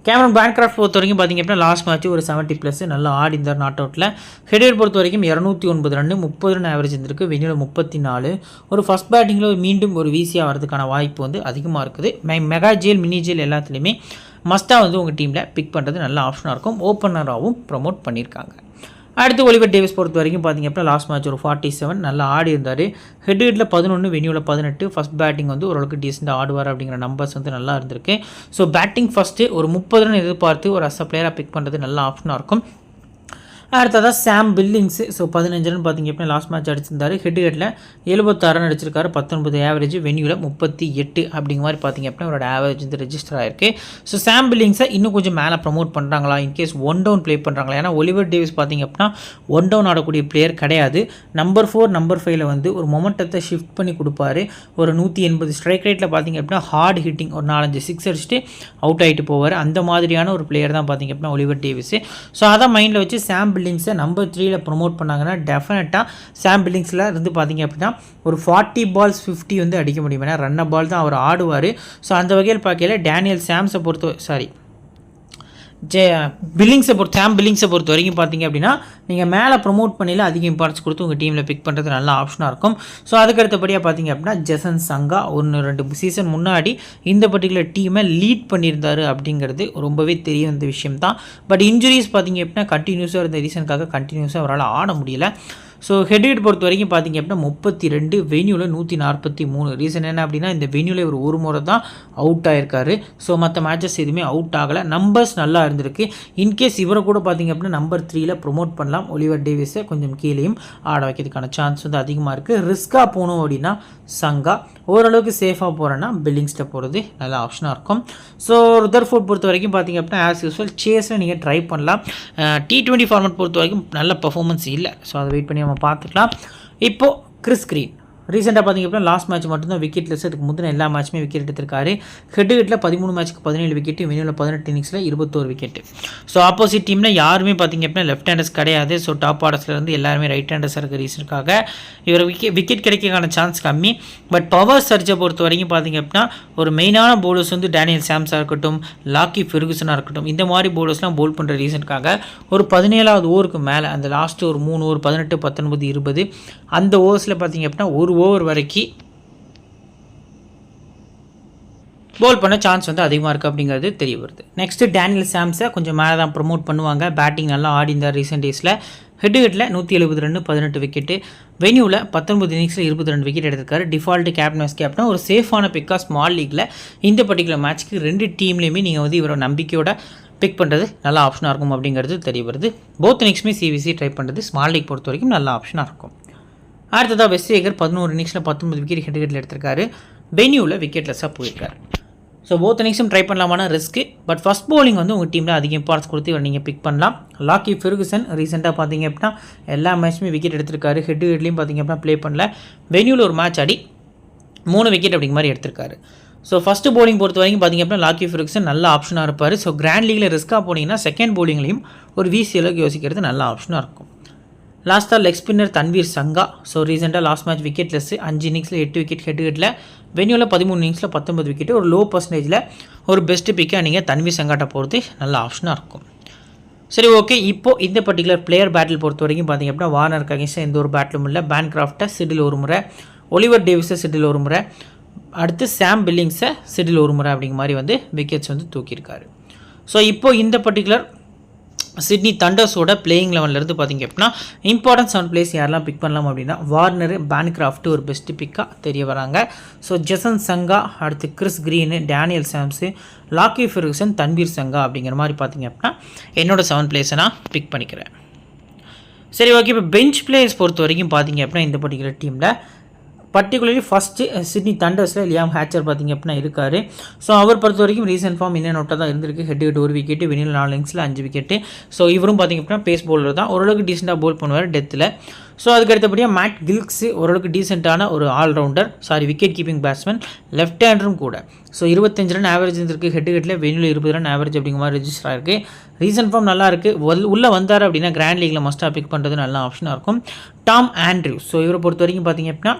கேமரன் பேன்கிராஃப்ட் பொறுத்த வரைக்கும் பார்த்திங்க அப்படின்னா லாஸ்ட் மேட்ச் ஒரு 70+ நல்லா ஆடி இருந்தார் நாட் அவுட்டில். ஹெட்வேட் பொறுத்த வரைக்கும் 209 ரன் 30 ரன் ஆவரேஜ் இருந்திருக்கு, வென்யூவில் 34. ஒரு ஃபஸ்ட் பேட்டிங்கில் மீண்டும் ஒரு வீசியாக வரதுக்கான வாய்ப்பு வந்து அதிகமாக இருக்குது. மெகா ஜேல் மினி ஜேல் எல்லாத்துலேயுமே மஸ்ட்டாக வந்து உங்கள் டீமில் பிக் பண்ணுறது நல்ல ஆப்ஷனாக இருக்கும். ஓப்பனராகவும் ப்ரமோட் பண்ணியிருக்காங்க. அடுத்து ஒலிவர் டேவிஸ் பொறுத்த வரைக்கும் பார்த்திங்க அப்படின்னா லாஸ்ட் மேட்ச் ஒரு 47 நல்லா ஆடி இருந்தார். ஹெட்ஹெட்டில் 11, வென்யூவில் 18. ஃபஸ்ட் பேட்டிங் வந்து ஓரளவுக்கு டீசெண்டாக ஆடுவார் அப்படிங்கிற நம்பர்ஸ் வந்து நல்லா இருந்திருக்கு. ஸோ பேட்டிங் ஃபஸ்ட்டு ஒரு 30 ரன் எதிர்பார்த்து ஒரு அஸ் பிளேயராக பிக் பண்ணுறது நல்ல ஆப்ஷனாக இருக்கும். அடுத்ததாக சாம் பில்லிங்ஸு. ஸோ 15 ரன் பார்த்திங்க அப்படின்னா லாஸ்ட் மேட்ச் அடிச்சிருந்தார். ஹெட்ஹெட்டில் 76 ரன் அடிச்சிருக்காரு, 19 ஆவரேஜ், வென்யூவில் 38 அப்படிங்கிற மாதிரி பார்த்திங்க அப்படின்னா அவரோட ஆவரேஜ் வந்து ரெஜிஸ்டர் ஆயிருக்கு. ஸோ சாம் பில்லிங்ஸை இன்னும் கொஞ்சம் மேலே ப்ரமோட் பண்ணுறாங்களா, இன்கேஸ் 1 டவுன் ப்ளே பண்ணுறாங்களா? ஏன்னா ஒலிவர் டேவிஸ் பார்த்திங்க அப்படின்னா 1 டவுன் ஆடக்கூடிய பிளேயர் கிடையாது. நம்பர் 4 நம்பர் 5 வந்து ஒரு மொமெண்டத்தை ஷிஃப்ட் பண்ணி கொடுப்பாரு. ஒரு 180 ஸ்ட்ரைக் ரேட்டில் பார்த்திங்க அப்படின்னா ஹார்ட் ஹிட்டிங் ஒரு 4-5 6 அடிச்சுட்டு அவுட் ஆகிட்டு போவார். அந்த மாதிரியான ஒரு பிளேயர் தான் பார்த்திங்க அப்படின்னா ஒலிவர் டேவிஸ். ஸோ அதை மைண்டில் வச்சு சாம் பில்லிங்ஸை நம்பர் 3 ப்ரொமோட் பண்ணாங்கன்னா டெஃபினட்டாக சாம் பில்லிங்ஸில் இருந்து பார்த்திங்க அப்படின்னா ஒரு 40 பால்ஸ் 50 வந்து அடிக்க முடியும். ஏன்னா ரன்ன பால் தான் அவர் ஆடுவார். ஸோ அந்த வகையில் பார்க்கல டேனியல் சாம்ஸை சாம் பில்லிங்ஸை பொறுத்த வரைக்கும் பார்த்திங்க அப்படின்னா நீங்கள் மேலே ப்ரொமோட் பண்ணியில் அதிக இம்பார்ட்டன்ஸ் கொடுத்து உங்கள் டீமில் பிக் பண்ணுறது நல்ல ஆப்ஷனாக இருக்கும். ஸோ அதுக்கடுத்தபடியாக பார்த்திங்க அப்படின்னா ஜெசன் சங்கா 1-2 சீசன் முன்னாடி இந்த பர்டிகுலர் டீமை லீட் பண்ணியிருந்தார் அப்படிங்கிறது ரொம்பவே தெரிய வந்த விஷயம் தான். பட் இன்ஜுரிஸ் பார்த்திங்க அப்படின்னா கண்டினியூஸாக இருந்த ரீசனுக்காக கண்டினியூஸாக அவரால் ஆட முடியல. ஸோ ஹெட்ஹெட் பொறுத்த வரைக்கும் பார்த்திங்க அப்படின்னா 32, வென்யூவில் 143. ரீசன் என்ன அப்படின்னா இந்த வென்யூவில் ஒரு முறை தான் அவுட் ஆகிருக்காரு. ஸோ மற்ற மேட்சஸ் எதுவுமே அவுட் ஆகலை. நம்பர்ஸ் நல்லா இருந்திருக்கு. இன்கேஸ் இவரை கூட பார்த்திங்க அப்படின்னா நம்பர் 3 ப்ரொமோட் பண்ணலாம். ஒலிவர் டேவிஸை கொஞ்சம் கீழேயும் ஆட வைக்கிறதுக்கான சான்ஸ் வந்து அதிகமாக இருக்குது. ரிஸ்க்காக போகணும் அப்படின்னா சங்கா, ஓரளவுக்கு சேஃபாக போகிறேன்னா பில்லிங்ஸில் போகிறது நல்ல ஆப்ஷனாக இருக்கும். ஸோ ருதர்ஃபோர்ட் பொறுத்த வரைக்கும் பார்த்திங்க அப்படின்னா ஆஸ் யூஸ்வல் சேஸில் நீங்கள் ட்ரை பண்ணலாம். T20 ஃபார்மேட் பொறுத்த வரைக்கும் நல்ல பர்ஃபார்மன்ஸ் இல்லை. ஸோ அதை வெயிட் பண்ணி நம்ம பார்த்துக்கலாம். இப்போது கிறிஸ் கிரீன் ரீசெண்டாக பார்த்திங்க அப்படின்னா லாஸ்ட் மேட்ச் மட்டும்தான் விக்கெட் லெஸ். அதுக்கு முந்தின எல்லா மேட்சுமே விக்கெட் எடுத்திருக்காரு. ஹெட்ஹெட்டில் 13 மேட்ச்சுக்கு 17 விக்கெட், வென்யூவில் 18 இன்னிங்ஸில் 21 விக்கெட். ஸோ ஆப்போசிட் டீமில் யாருமே பார்த்திங்க அப்படின்னா லெஃப்ட் ஹேண்டர்ஸ் கிடையாது. ஸோ டாப் ஆர்டர்ஸ்லேருந்து எல்லாருமே ரைட் ஹேண்டர்ஸாக இருக்க ரீசனுக்காக இவர் விக்கெட் கிடைக்கிறதுக்கான சான்ஸ் கம்மி. பட் பவர் சர்ஜை பொறுத்த வரைக்கும் பார்த்திங்க அப்படின்னா ஒரு மெயினான பவுலர்ஸ் வந்து டேனியல் சாம்ஸாக இருக்கட்டும், லாக்கி ஃபெர்குசனாக இருக்கட்டும், இந்த மாதிரி பவுலர்ஸ்லாம் பவுல் பண்ணுற ரீசனுக்காக ஒரு 17வது ஓவருக்கு மேலே அந்த லாஸ்ட்டு ஒரு 3 ஓவர் 18, 19, 20 அந்த ஓவர்ஸில் பார்த்திங்க அப்படின்னா ஒரு ஓவர் வரைக்கும் போல் பண்ண சான்ஸ் வந்து அதிகமாக இருக்குது அப்படிங்கிறது தெரிய வருது. நெக்ஸ்ட்டு டேனியல் சாம்ஸை கொஞ்சம் மேலே தான் ப்ரமோட் பண்ணுவாங்க. பேட்டிங் நல்லா ஆடி இருந்தார் ரீசெண்ட் டேஸில். ஹெட்ஹெட்டில் 170 ரன் 18 விக்கெட்டு, வென்யூவில் 19 இன்னிங்ஸில் 22 விக்கெட் எடுத்திருக்காரு. டிஃபால்ட்டு கேப்டன் கேப்டன் ஒரு சேஃபான பிக்காக ஸ்மால் லீக்கில் இந்த பர்டிகுலர் மேட்ச்க்கு 2 டீம்லேயுமே நீங்கள் வந்து இவரோட நம்பிக்கையோட பிக் பண்ணுறது நல்ல ஆப்ஷனாக இருக்கும் அப்படிங்கிறது தெரிய வருது. போத் இன்னிங்ஸுமே சிவிசி ட்ரை பண்ணுறது ஸ்மால் லீக் பொறுத்த வரைக்கும் நல்ல ஆப்ஷனாக இருக்கும். அடுத்ததாக வெஸ்ட் 11 இன்னிங்ஸில் 19 விக்கெட் ஹெட்ஹெட்டில் எடுத்திருக்காரு. வென்யூவில் விக்கெட்லெஸ்ஸாக போயிருக்காரு. ஸோ போத் இன்னிங்ஸும் ட்ரை பண்ணலாமான ரிஸ்க்கு. பட் ஃபஸ்ட் பவுலிங் வந்து உங்கள் டீமில் அதிக இம்பார்ட்டன்ஸ் கொடுத்து இவர் நீங்கள் பிக் பண்ணலாம். லாக்கி ஃபெர்குசன் ரீசெண்டாக பார்த்திங்க அப்படின்னா எல்லா மேட்ச்சுமே விக்கெட் எடுத்திருக்காரு. ஹெட்லேயும் பார்த்திங்க அப்படின்னா ப்ளே பண்ணல. வென்யூவில் ஒரு மேட்ச் ஆடி 3 விக்கெட் அப்படிங்கிற மாதிரி எடுத்திருக்காரு. ஸோ ஃபஸ்ட்டு பவுலிங் பொறுத்த வரைக்கும் பார்த்திங்க அப்படின்னா லாக்கி ஃபெர்குசன் நல்ல ஆப்ஷனாக இருப்பார். ஸோ கிராண்ட் லீகில் ரிஸ்க்காக போனீங்கன்னா செகண்ட் பவுலிங்லையும் ஒரு விசி அளவுக்கு யோசிக்கிறது நல்ல ஆப்ஷனாக இருக்கும். லாஸ்ட்டாக லெக் ஸ்பின்னர் தன்வீர் சங்கா. ஸோ ரீசெண்டாக லாஸ்ட் மேட்ச் விக்கெட்லெஸ் 5 இன்னிங்ஸில் 8 விக்கெட் ஹெட்டில் வென்யூவில் 13 இன்னிங்ஸில் 19 விக்கெட். ஒரு லோ பர்சன்டேஜில் ஒரு பெஸ்ட்டு பிக்காக நீங்கள் தன்வீர் சங்காட்ட போகிறது நல்ல ஆப்ஷனாக இருக்கும். சரி, ஓகே. இப்போது இந்த பர்டிகுலர் பிளேயர் பேட்டில் பொறுத்த வரைக்கும் பார்த்திங்க அப்படின்னா வார்னருக்கு அகேன்ஸ்டாக எந்த ஒரு பேட்டிலும் இல்லை. பேன்கிராஃப்டை சிடில் ஒரு முறை, ஒலிவர் டேவிஸை சிடில் ஒரு முறை, அடுத்து சாம் பில்லிங்ஸை சிடில் ஒரு முறை அப்படிங்கிற மாதிரி வந்து விக்கெட்ஸ் வந்து தூக்கியிருக்காரு. ஸோ இப்போது இந்த பர்டிகுலர் சிட்னி தண்டர்ஸோட பிளேயிங் லெவன்லேருந்து பார்த்திங்க அப்படின்னா இம்பார்ட்டன்ஸ் 7 பிளேஸ் யாரெல்லாம் பிக் பண்ணலாம் அப்படின்னா வார்னர், பேன்கிராஃப்ட் ஒரு பெஸ்ட்டு பிக்காக தெரிய வராங்க. ஸோ ஜெசன் சங்கா, அடுத்து Chris Green, Daniel Sams, Lockie Ferguson, Tanveer Sangha அப்படிங்கிற மாதிரி பார்த்திங்க அப்படின்னா என்னோடய 7 பிளேஸை நான் பிக் பண்ணிக்கிறேன். சரி, ஓகே. இப்போ பெஞ்ச் பிளேயர்ஸ் பொறுத்த வரைக்கும் பார்த்திங்க அப்படின்னா இந்த பர்டிகுலர் டீமில் பர்டிகுலர்லி ஃபஸ்ட்டு சிட்னி தண்டர்ஸில் லியாம் ஹேச்சர் பார்த்திங்க அப்படின்னா இருக்கார். ஸோ அவர் பொறுத்த வரைக்கும் ரீசன்ட் ஃபார்ம் இன்னும் நோட்டாக தான் இருந்திருக்கு. ஹெட் 1 விக்கெட்டு, வெனியில் 4 இன்னிங்ஸில் 5 விக்கெட்டு. ஸோ இவரும் பார்த்திங்க அப்படின்னா பேஸ் பவுலர் தான், ஓரளவுக்கு டீசெண்டாக போல் பண்ணுவார் டெத்தில். ஸோ அதுக்கு அடுத்தபடியாக மேட் கில்க்ஸு ஓரளவுக்கு டீசெண்டான ஒரு allrounder, wicket keeping batsman, left ஹேண்டரும் கூட. ஸோ 25 ரன் ஆவரேஜ் இருந்திருக்கு ஹெட்டில், வெனியில் 20 ரன் ஆவரேஜ் அப்படிங்கிற மாதிரி ரெஜிஸ்டர் ஆகிருக்கு. ரீசன்ட் ஃபார்ம் நல்லா இருக்குது. உள்ளே வந்தார் அப்படின்னா கிராண்ட் லீக்கில் மஸ்ட்டாக பிக் பண்ணுறது நல்ல ஆப்ஷனாக இருக்கும். டாம் ஆண்ட்ரியூஸ், ஸோ இவரை பொறுத்த வரைக்கும் பார்த்திங்க அப்படின்னா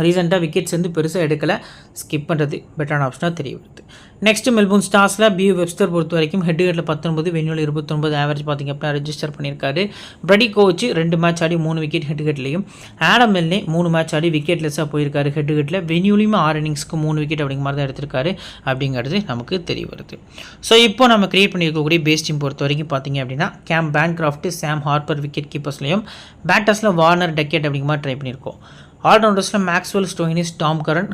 ரீசெண்டாக விக்கெட்ஸ் வந்து பெருசாக எடுக்கலை, ஸ்கிப் பண்ணுறது பெட்டரான ஆப்ஷனாக தெரிய வருது. நெக்ஸ்ட்டு மெல்போர்ன் ஸ்டார்ஸில் பியூ வெப்ஸ்டர் பொறுத்த வரைக்கும் ஹெட்டில் 19, வென்யூவில் 29 ஆவரேஜ் பார்த்திங்க அப்படின்னா ரெஜிஸ்டர் பண்ணியிருக்காரு. பிரடி கோச் 2 மேட்ச் ஆடி 3 விக்கெட் ஹெட்லேயும், ஆடம் மெல்னே 3 மேட்ச் ஆடி விக்கெட்லெஸ்ஸாக போயிருக்காரு ஹெட்டில், வென்யூலையும் 6 இன்னிங்ஸ்க்கு 3 விக்கெட் அப்படிங்கிற மாதிரி தான் எடுத்திருக்காரு அப்படிங்கிறது நமக்கு தெரிய வருது. ஸோ இப்போ நம்ம கிரியேட் பண்ணியிருக்கக்கூடிய பேஸ் டீம் பொறுத்த வரைக்கும் பார்த்திங்க அப்படின்னா game Bancroft, Sam Harper wicket கீப்பர்ஸ்லையும், பேட்டர்ஸில் வார்னர், டக்கெட் அப்படிங்கிற மாதிரி ட்ரை பண்ணியிருக்கோம். ஆல்ரவுண்டர்ஸில் Maxwell, Stoinis, Tom Curran,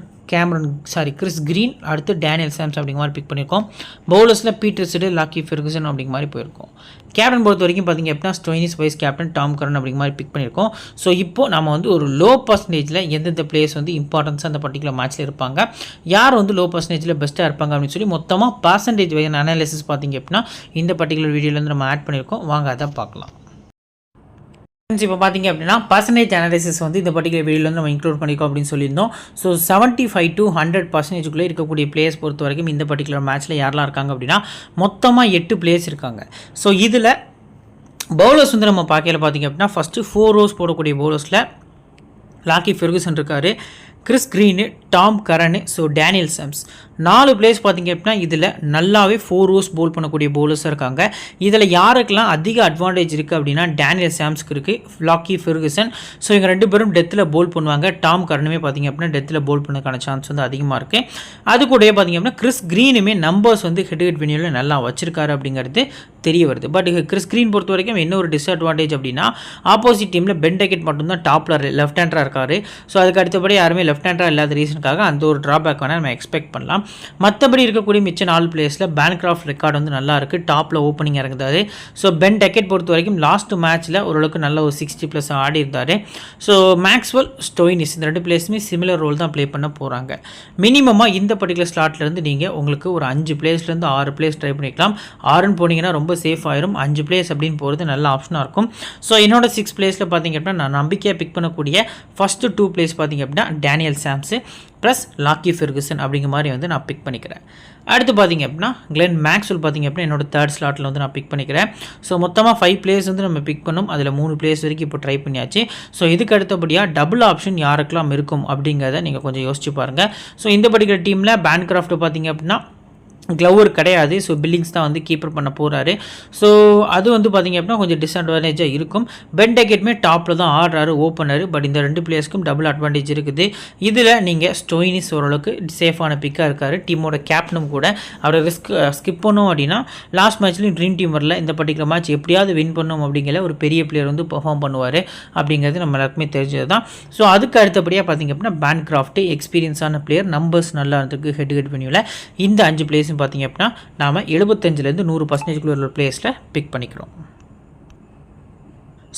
Chris Green, அடுத்து டேனியல் சாம்ஸ் அப்படிங்கிற மாதிரி பிக் பண்ணியிருக்கோம். பவுலர்ஸில் பீட்டர் சிடில், லாக்கி ஃபெர்குசன் அப்படிங்கிற மாதிரி போயிருக்கோம். கேப்டன் பொறுத்த வரைக்கும் பார்த்திங்க அப்படின்னா Stoinis, vice captain Tom Curran அப்படிங்கிற மாதிரி பிக் பண்ணியிருக்கோம். ஸோ இப்போது நம்ம வந்து ஒரு லோ பர்சன்டேஜில் எந்தெந்த பிளேயர்ஸ் வந்து இம்பார்ட்டன்ஸாக அந்த பர்டிகுலர் மேட்ச்சில் இருப்பாங்க, யார் வந்து லோ பர்சன்டேஜில் பெஸ்ட்டாக இருப்பாங்க அப்படின்னு சொல்லி மொத்தமாக பர்சன்டேஜ் வைஸ் அனாலிசிஸ் பார்த்திங்க அப்படின்னா இந்த பர்டிகுலர் வீடியோலேருந்து நம்ம ஆட் பண்ணியிருக்கோம். வாங்க அதை பார்க்கலாம். இப்போ பார்த்திங்க அப்படின்னா பர்சன்டேஜ் அனாலிசிஸ் வந்து இந்த பர்டிகுலர் வீடியோவில் வந்து நம்ம இன்க்ளூட் பண்ணியிருக்கோம் அப்படின்னு சொல்லியிருந்தோம். ஸோ 75 to 100% இருக்கக்கூடிய பிளேயர்ஸ் பொறுத்த வரைக்கும் இந்த பர்டிகுலர் மேட்ச்சில் யாரெல்லாம் இருக்காங்க அப்படின்னா மொத்தமாக 8 பிளேயர்ஸ் இருக்காங்க. ஸோ இதில் பவுலர்ஸ் வந்து நம்ம பார்க்கல பார்த்திங்க அப்படின்னா ஃபஸ்ட்டு 4 ஓவர்ஸ் போடக்கூடிய பவுலர்ஸில் லாக்கி ஃபெர்குசன் இருக்கார், Chris green, Tom கரனு, so Daniel Sams 4 players பார்த்திங்க அப்படின்னா இதில் நல்லாவே 4 ஓவர்ஸ் போல் பண்ணக்கூடிய பவுலர்ஸாக இருக்காங்க. இதில் யாருக்கெல்லாம் அதிக அட்வான்டேஜ் இருக்குது அப்படின்னா டேனியல் சாம்ஸ்க்கு இருக்குது, லாக்கி ஃபெர்குசன். ஸோ இவங்க 2 பேரும் டெத்தில் போல் பண்ணுவாங்க. டாம் கரனுமே பார்த்திங்க அப்படின்னா டெத்தில் போல் பண்ணதுக்கான சான்ஸ் வந்து அதிகமாக இருக்குது. அது கூடயே பார்த்திங்க அப்படின்னா கிறிஸ் கிரீனுமே நம்பர்ஸ் வந்து ஹெட் வென்யூவில் நல்லா வச்சிருக்காரு அப்படிங்கிறது தெரிய வருது. பட் கிறிஸ் கிரீன் பொறுத்த வரைக்கும் என்ன ஒரு டிஸ்அட்வான்டேஜ் அப்படின்னா ஆப்போசிட் டீமில் பென் டக்கெட் மட்டும்தான் டாப்பில் லெஃப்ட் ஹேண்டராக இருக்கார். ஸோ அதுக்கு அடுத்தபடி யாருமே லெஃப்ட் ஹேண்டராக இல்லாத ரீசனுக்காக அந்த ஒரு ட்ராபேக் வேணால் நம்ம எக்ஸ்பெக்ட் பண்ணலாம். மற்றபடி இருக்கக்கூடிய மிச்ச 4 பிளேயர்ஸில் பேன்கிராஃப்ட் ரெக்கார்டு வந்து நல்லா இருக்குது, டாப்பில் ஓப்பனிங் இறங்குதாரு. ஸோ பென் டக்கெட் பொறுத்த வரைக்கும் லாஸ்ட் மேட்ச்சில் ஓரளவுக்கு நல்ல ஒரு 60+ ஆடி இருந்தார். ஸோ மேக்ஸ்வெல், ஸ்டோயினிஸ் இந்த 2 பிளேயர்ஸுமே சிமிலர் ரோல் தான் ப்ளே பண்ண போகிறாங்க. மினிமமாக இந்த பர்டிகுலர் ஸ்லாட்லேருந்து நீங்கள் உங்களுக்கு ஒரு 5 பிளேயர்ஸ்லேருந்து 6 பிளேயர்ஸ் ட்ரை பண்ணிக்கலாம். 6ன்னு போனீங்கன்னா ரொம்ப சேஃப் ஆயிரும். 5 பிளேயர்ஸ் அப்படின்னு போகிறது நல்ல ஆப்ஷனாக இருக்கும். ஸோ என்னோட 6 பிளேயர்ஸில் பார்த்திங்க அப்படின்னா நான் நம்பிக்கையாக பிக் பண்ணக்கூடிய ஃபஸ்ட்டு 2 பிளேயர்ஸ் பார்த்திங்க அப்படின்னா டேனியல் சாம்ஸு ப்ளஸ் லாக்கி ஃபெர்குசன் அப்படிங்கிற மாதிரி வந்து நான் பிக் பண்ணிக்கிறேன். அடுத்து பார்த்திங்க அப்படின்னா கிளென் மேக்ஸ்வெல் பார்த்திங்க அப்படின்னா என்னோட 3rd ஸ்லாட்டில் வந்து நான் பிக் பண்ணிக்கிறேன். ஸோ மொத்தமாக 5 பிளேயர்ஸ் வந்து நம்ம பிக் பண்ணோம். அதில் 3 பிளேயர்ஸ் வரைக்கும் இப்போ ட்ரை பண்ணியாச்சு. ஸோ இதுக்கு அடுத்தபடியாக டபுள் ஆப்ஷன் யாருக்கெல்லாம் இருக்கும் அப்படிங்கிறத நீங்கள் கொஞ்சம் யோசிச்சு பாருங்கள். ஸோ இந்த பர்டிகுலர் டீமில் பேன்கிராஃப்ட் பார்த்திங்க அப்படின்னா க்ளவர் கிடையாது. ஸோ பில்லிங்ஸ் தான் வந்து கீப்பர் பண்ண போகிறாரு. ஸோ அது வந்து பார்த்திங்க அப்படின்னா கொஞ்சம் டிஸ்அட்வான்டேஜாக இருக்கும். பென் டக்கெட்டுமே டாப்பில் தான் ஆடுறாரு, ஓப்பனர். பட் இந்த 2 பிளேயர்ஸ்க்கும் டபுள் அட்வான்டேஜ் இருக்குது. இதில் நீங்கள் ஸ்டோயினிஸ் ஓரளவுக்கு சேஃபான பிக்காக இருக்கார், டீமோட கேப்டனும் கூட. அவரை ஸ்கிப் பண்ணோம் அப்படின்னா லாஸ்ட் மேட்ச்லேயும் ட்ரீம் டீம் வரல, இந்த பர்டிகுலர் மேட்ச் எப்படியாவது வின் பண்ணோம் அப்படிங்கிற ஒரு பெரிய பிளேயர் வந்து பெர்ஃபார்ம் பண்ணுவார் அப்படிங்கிறது நம்ம எல்லாருக்குமே தெரிஞ்சது தான். ஸோ அதுக்கு அடுத்தபடியாக பார்த்திங்க அப்படின்னா பேன்கிராஃப்ட் எக்ஸ்பீரியன்ஸான பிளேயர், நம்பர்ஸ் நல்லா இருந்திருக்கு ஹெட் வென்யூவில். இந்த 5 பிளேயர்ஸ் பார்த்திங்க அப்படின்னா நாம் 75லேருந்து 100% உள்ள பிளேயர்ஸில் பிக் பண்ணிக்கிறோம்.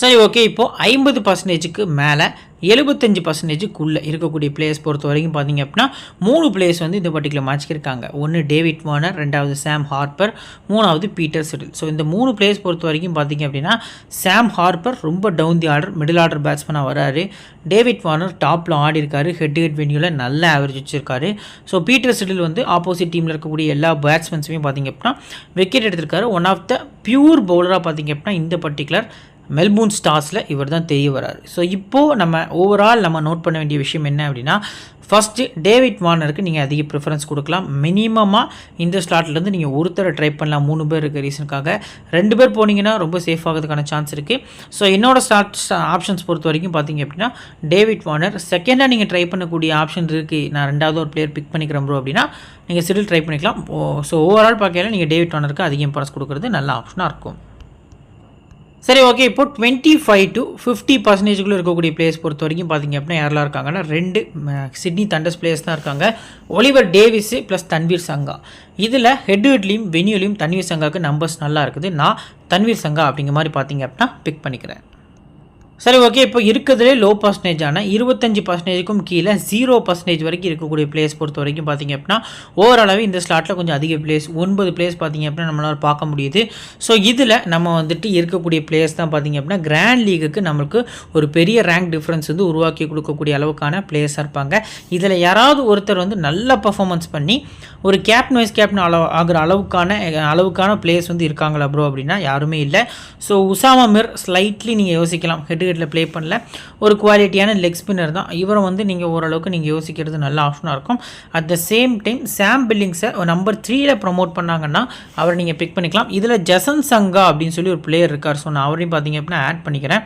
சரி, ஓகே. இப்போது 50%க்கு மேலே 75%க்குள்ளே இருக்கக்கூடிய பிளேயர்ஸ் பொறுத்த வரைக்கும் பார்த்திங்க அப்படின்னா 3 பிளேயர்ஸ் வந்து இந்த பர்டிகுலர் மேட்ச்க்கு இருக்காங்க. ஒன்று டேவிட் வார்னர், 2வது சாம் ஹார்ப்பர், 3வது பீட்டர் சிடில். ஸோ இந்த 3 பிளேயர்ஸ் பொறுத்த வரைக்கும் பார்த்திங்க அப்படின்னா சாம் ஹார்ப்பர் ரொம்ப down the order, middle order பேட்ஸ்மேனாக வராரு. டேவிட் வார்னர் டாப்பில் ஆடி இருக்காரு, ஹெட் வென்யூவில் நல்ல ஆவரேஜ் வச்சிருக்காரு. ஸோ பீட்டர் சிடில் வந்து ஆப்போசிட் டீமில் இருக்கக்கூடிய எல்லா பேட்ஸ்மேன்ஸுமே பார்த்திங்க அப்படின்னா விக்கெட் எடுத்திருக்காரு. ஒன் ஆஃப் த பியூர் பவுலராக பார்த்திங்க அப்படின்னா இந்த பர்டிகுலர் மெல்போர்ன் ஸ்டார்ஸில் இவர் தான் தெரிய வராரு. ஸோ இப்போது நம்ம ஓவரால் நம்ம நோட் பண்ண வேண்டிய விஷயம் என்ன அப்படின்னா, ஃபஸ்ட்டு டேவிட் வார்னருக்கு நீங்கள் அதிக ப்ரிஃபரன்ஸ் கொடுக்கலாம். மினிமமாக இந்த ஸ்லாட்லேருந்து நீங்கள் ஒருத்தரை ட்ரை பண்ணலாம். 3 பேர் இருக்க ரீசனுக்காக 2 பேர் போனீங்கன்னா ரொம்ப சேஃப் ஆகிறதுக்கான சான்ஸ் இருக்குது. ஸோ என்னோட ஆப்ஷன்ஸ் பொறுத்த வரைக்கும் பார்த்தீங்க அப்படின்னா டேவிட் வார்னர். செகண்டாக நீங்கள் ட்ரை பண்ணக்கூடிய ஆப்ஷன் இருக்குது, நான் 2வது ஒரு பிளேயர் பிக் பண்ணிக்கிறேன் ப்ரோ அப்படின்னா நீங்கள் சிடில் ட்ரை பண்ணிக்கலாம். ஸோ ஓவரால் பார்க்கையில நீங்கள் டேவிட் வார்னருக்கு அதிக இம்பார்ட்டன்ஸ் கொடுக்குறது நல்ல ஆப்ஷனாக இருக்கும். சரி, ஓகே. இப்போ 25 to 50% இருக்கக்கூடிய பிளேயர்ஸ் பொறுத்த வரைக்கும் பார்த்தீங்க அப்படின்னா யாரெல்லாம் இருக்காங்கன்னா 2 சிட்னி தண்டர்ஸ் பிளேயர்ஸ் தான் இருக்காங்க. ஒலிவர் டேவிஸ் ப்ளஸ் தன்வீர் சங்கா. இதில் ஹெட்வர்ட்லேயும் வெனியூலையும் தன்வீர் சங்காவுக்கு நம்பர்ஸ் நல்லா இருக்குது. நான் தன்வீர் சங்கா அப்படிங்கிற மாதிரி பார்த்தீங்க அப்படின்னா பிக் பண்ணிக்கிறேன். சரி, ஓகே. இப்போ இருக்கிறதுலே லோ பர்சன்டேஜான 25%க்கும் கீழே 0% வரைக்கும் இருக்கக்கூடிய பிளேஸ் பொறுத்த வரைக்கும் பார்த்தீங்க அப்படின்னா ஓவராலாகவே இந்த ஸ்லாட்டில் கொஞ்சம் அதிக பிளேஸ் 9 பிளேஸ் பார்த்தீங்க அப்படின்னா நம்மளால் பார்க்க முடியுது. ஸோ இதில் நம்ம வந்துட்டு இருக்கக்கூடிய பிளேயர்ஸ் தான் பார்த்தீங்க அப்படின்னா கிராண்ட் லீகுக்கு நம்மளுக்கு ஒரு பெரிய ரேங்க் டிஃப்ரென்ஸ் வந்து உருவாக்கி கொடுக்கக்கூடிய அளவுக்கான பிளேயர்ஸாக இருப்பாங்க. இதில் யாராவது ஒருத்தர் வந்து நல்ல பர்ஃபார்மன்ஸ் பண்ணி ஒரு கேப்டன் வைஸ் கேப்டன் ஆகிற அளவுக்கான பிளேயர்ஸ் வந்து இருக்காங்களா ப்ரோ அப்படின்னா யாருமே இல்லை. ஸோ உசாமா மிர் ஸ்லைட்லி நீங்கள் யோசிக்கலாம். ஹெட்டில் ப்ளே பண்ணல, ஒரு குவாலிட்டியான லெக் ஸ்பின்னர் தான். இவரை வந்து நீங்கள் ஓரளவுக்கு நீங்கள் யோசிக்கிறது நல்ல ஆப்ஷனாக இருக்கும். At the same time Sam பில்லிங்ஸை நம்பர் 3ல் ப்ரமோட் பண்ணாங்கன்னா அவரை நீங்கள் பிக் பண்ணிக்கலாம். இதில் ஜசன் சங்கா அப்படின்னு சொல்லி ஒரு பிளேயர் இருக்கார். ஸோ நான் அவரையும் பார்த்தீங்க அப்படின்னா ஆட் பண்ணிக்கிறேன்.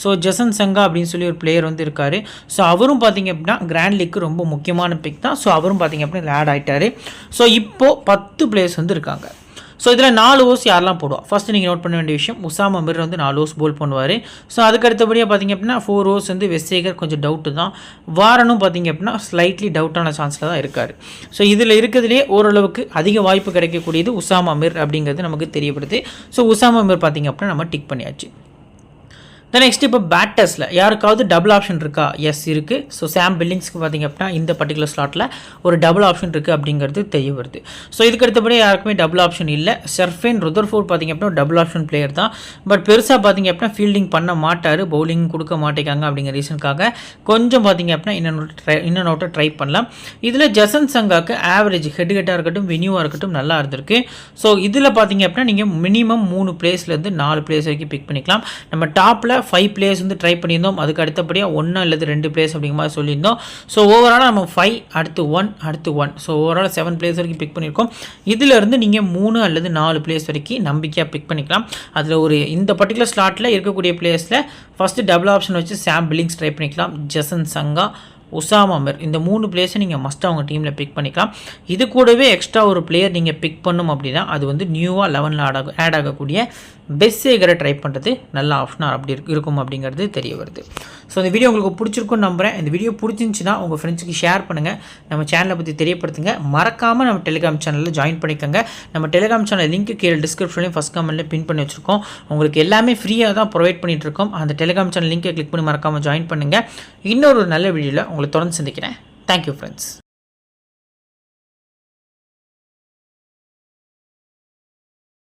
ஸோ ஜசன் சங்கா அப்படின்னு சொல்லி ஒரு பிளேயர் வந்து இருக்கார். ஸோ அவரும் பார்த்தீங்க அப்படின்னா கிராண்ட் லீக்கு ரொம்ப முக்கியமான பிக் தான். ஸோ அவரும் பார்த்தீங்க அப்படின்னா ஆட் ஆகிட்டார். ஸோ இப்போது 10 பிளேயர்ஸ் வந்து இருக்காங்க. ஸோ இதில் 4 ஓவர்ஸ் யாரெல்லாம் போடுவோம்? ஃபஸ்ட்டு நீங்கள் நோட் பண்ண வேண்டிய விஷயம், உசாமா மிர் வந்து 4 ஓவர்ஸ் போல் பண்ணுவார். ஸோ அதுக்கு அடுத்தபடியாக பார்த்தீங்க அப்படின்னா 4 ஓவர்ஸ் வந்து வெஸ்டேகர் கொஞ்சம் டவுட்டு தான். வாரனும் பார்த்தீங்க அப்படின்னா ஸ்லைட்லி டவுட்டான சான்ஸில் தான் இருக்கார். ஸோ இதில் இருக்கிறதுலே ஓரளவுக்கு அதிக வாய்ப்பு கிடைக்கக்கூடியது உசாமா மிர் அப்படிங்கிறது நமக்கு தெரியப்படுது. ஸோ உசாமா மிர் பார்த்தீங்க அப்படின்னா நம்ம டிக் பண்ணியாச்சு. நெக்ஸ்ட் இப்போ பேட்டர்ஸில் யாருக்காவது டபுள் ஆப்ஷன் இருக்கா? எஸ் இருக்குது. ஸோ சாம் பில்லிங்ஸ்க்கு பார்த்தீங்க அப்படின்னா இந்த பர்டிகுலர் ஸ்லாட்டில் ஒரு டபுள் ஆப்ஷன் இருக்குது அப்படிங்கிறது தெரிய வருது. ஸோ இதுக்கு அடுத்தபடி யாருக்குமே டபுள் ஆப்ஷன் இல்லை. ஷெர்ஃபேன் ருதர்ஃபோர்ட் பார்த்தீங்க அப்படின்னா டபுள் ஆப்ஷன் பிளேயர் தான். பட் பெருசாக பார்த்தீங்க அப்படின்னா ஃபீல்டிங் பண்ண மாட்டார், பவுலிங் கொடுக்க மாட்டேங்காங்க அப்படிங்கிற ரீசனுக்காக கொஞ்சம் பார்த்தீங்க அப்படின்னா இன்னொரு அவுட்டை ட்ரை பண்ணலாம். இதில் ஜசன் சங்காக்கு ஆவரேஜ் ஹெட்டாக இருக்கட்டும் வெனியூவாக இருக்கட்டும் நல்லா இருந்திருக்கு. ஸோ இதில் பார்த்தீங்க அப்படின்னா நீங்கள் மினிமம் 3 பிளேஸ்லேருந்து 4 பிளேஸ் வரைக்கும் பிக் பண்ணிக்கலாம். நம்ம டாப்பில் 5 பிளேயர்ஸ் வந்து ட்ரை பண்ணியிருந்தோம். அதுக்கு அடுத்தபடியாக 1 அல்லது 2 பிளேயர்ஸ் அப்படிங்கிற மாதிரி சொல்லியிருந்தோம். ஸோ ஓவராலாக நம்ம 5 அடுத்து 1 ஸோ ஓவரால் 7 பிளேயர்ஸ் வரைக்கும் பிக் பண்ணியிருக்கோம். இதிலிருந்து நீங்கள் 3 அல்லது 4 பிளேயர்ஸ் வரைக்கும் நம்பிக்கையாக பிக் பண்ணிக்கலாம். அதில் ஒரு இந்த பர்டிகுலர் ஸ்லாட்டில் இருக்கக்கூடிய பிளேயர்ஸில் ஃபஸ்ட்டு டபுள் ஆப்ஷன் வச்சு சாம் பில்லிங்ஸ் ட்ரை பண்ணிக்கலாம். ஜசன் சங்கா, உசாமா மிர், இந்த 3 பிளேயர்ஸை நீங்கள் மஸ்ட்டாக அவங்க டீமில் பிக் பண்ணிக்கலாம். இது கூடவே எக்ஸ்ட்ரா ஒரு பிளேயர் நீங்கள் பிக் பண்ணும் அப்படின்னா அது வந்து நியூவாக 11ல் ஆட் ஆகக்கூடிய பெஸ்ஸேகரை ட்ரை பண்ணுறது நல்ல ஆப்ஷனாக அப்படி இருக்கும் அப்படிங்கிறது தெரிய வருது. ஸோ இந்த வீடியோ உங்களுக்கு பிடிச்சிருக்குன்னு நம்புகிறேன். இந்த வீடியோ பிடிச்சிருந்துச்சுன்னா உங்கள் ஃப்ரெண்ட்ஸுக்கு ஷேர் பண்ணுங்கள், நம்ம சேனலை பற்றி தெரியப்படுத்துங்க. மறக்காமல் நம்ம டெலிகிராம் சேனலில் ஜாயின் பண்ணிக்கோங்க. நம்ம டெலிகிராம் சேனல் லிங்க் கீழே டிஸ்கிரிப்ஷன்லையும் ஃபஸ்ட் கமெண்ட்டில் பின் பண்ணி வச்சுருக்கோம். உங்களுக்கு எல்லாமே ஃப்ரீயாக தான் ப்ரொவைட் பண்ணிகிட்டு இருக்கோம். அந்த டெலிகிராம் சேனல் லிங்கை கிளிக் பண்ணி மறக்காமல் ஜாயின் பண்ணுங்கள். இன்னொரு நல்ல வீடியோவில் உங்களை தொடர்ந்து சந்திக்கிறேன். Thank you friends.